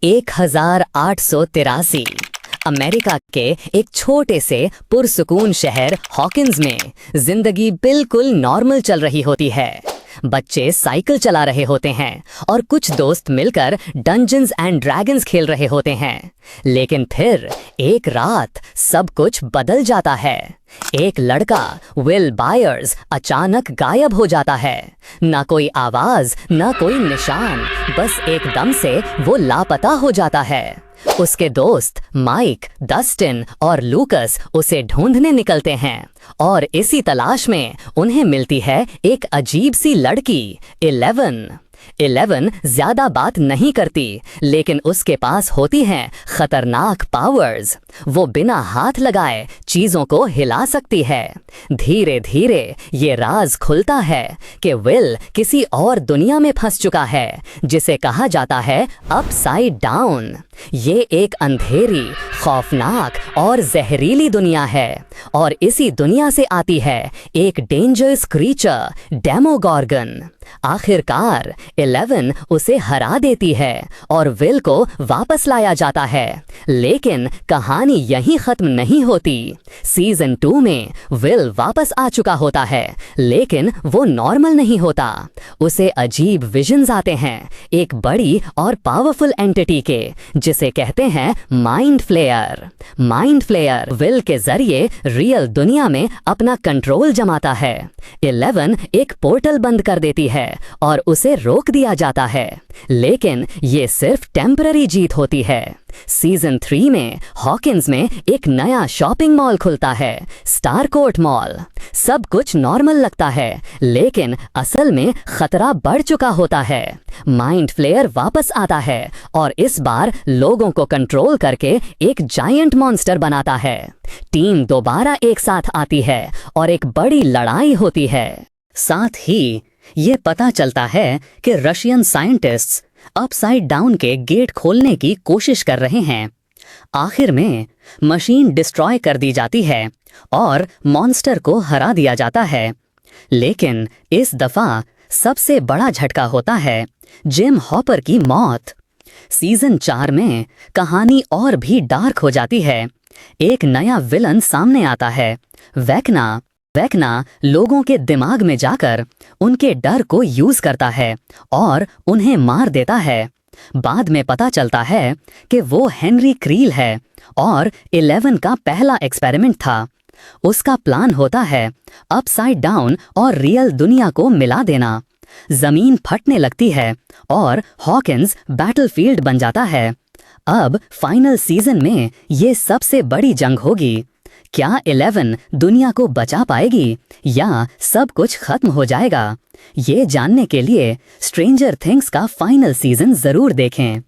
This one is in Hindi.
1883 अमेरिका के एक छोटे से पुरसुकून शहर हॉकिंस में जिंदगी बिल्कुल नॉर्मल चल रही होती है। बच्चे साइकिल चला रहे होते हैं और कुछ दोस्त मिलकर डंजन्स एंड ड्रैगन्स खेल रहे होते हैं। लेकिन फिर एक रात सब कुछ बदल जाता है। एक लड़का विल बायर्स अचानक गायब हो जाता है। ना कोई आवाज, ना कोई निशान, बस एकदम से वो लापता हो जाता है। उसके दोस्त माइक, डस्टिन और लूकस उसे ढूंढने निकलते हैं और इसी तलाश में उन्हें मिलती है एक अजीब सी लड़की 11 ज्यादा बात नहीं करती, लेकिन उसके पास होती हैं खतरनाक पावर्स। वो बिना हाथ लगाए चीजों को हिला सकती है। धीरे धीरे ये राज खुलता है कि विल किसी और दुनिया में फंस चुका है जिसे कहा जाता है अपसाइड डाउन। ये एक अंधेरी, खौफनाक और जहरीली दुनिया है और इसी दुनिया से आती है एक डेंजरस क्रीचर डेमोगॉर्गन। आखिरकार 11 उसे हरा देती है और विल को वापस लाया जाता है। लेकिन कहानी यहीं खत्म नहीं होती। सीजन 2 में विल वापस आ चुका होता है, लेकिन वो नॉर्मल नहीं होता। उसे अजीब विजन्स आते हैं एक बड़ी और पावरफुल एंटिटी के, जिसे कहते हैं mind flayer. Mind flayer will के जरिए रियल दुनिया में अपना कंट्रोल जमाता है। 11 एक पोर्टल बंद कर देती है और उसे रोक दिया जाता है, लेकिन ये सिर्फ टेम्पररी जीत होती है। सीजन 3 में हॉकिंस में एक नया शॉपिंग मॉल खुलता है, स्टारकोर्ट मॉल। सब कुछ नॉर्मल लगता है, लेकिन असल में खतरा बढ़ चुका होता है। माइंड फ्लेयर वापस आता है और इस बार लोगों को कंट्रोल करके एक जायंट मॉन्स्टर बनाता है। टीम दोबारा एक साथ आती है और एक बड़ी लड़ाई होती है। साथ ही ये पता चलता है कि रशियन साइंटिस्ट्स अपसाइड डाउन के गेट खोलने की कोशिश कर रहे हैं। आखिर में मशीन डिस्ट्रॉय कर दी जाती है और मॉन्स्टर को हरा दिया जाता है। लेकिन इस दफा सबसे बड़ा झटका होता है जिम हॉपर की मौत। सीजन 4 में कहानी और भी डार्क हो जाती है। एक नया विलन सामने आता है, वेक्ना। वेक्ना लोगों के दिमाग में जाकर उनके डर को यूज करता है और उन्हें मार देता है। बाद में पता चलता है कि वो हेनरी क्रील है और 11 का पहला एक्सपेरिमेंट था। उसका प्लान होता है अपसाइड डाउन और रियल दुनिया को मिला देना। जमीन फटने लगती है और हॉकिंस बैटलफील्ड बन जाता है। अब फाइनल सीजन में ये सबसे बड़ी जंग होगी। क्या 11 दुनिया को बचा पाएगी या सब कुछ खत्म हो जाएगा? ये जानने के लिए स्ट्रेंजर थिंग्स का फाइनल सीजन जरूर देखें।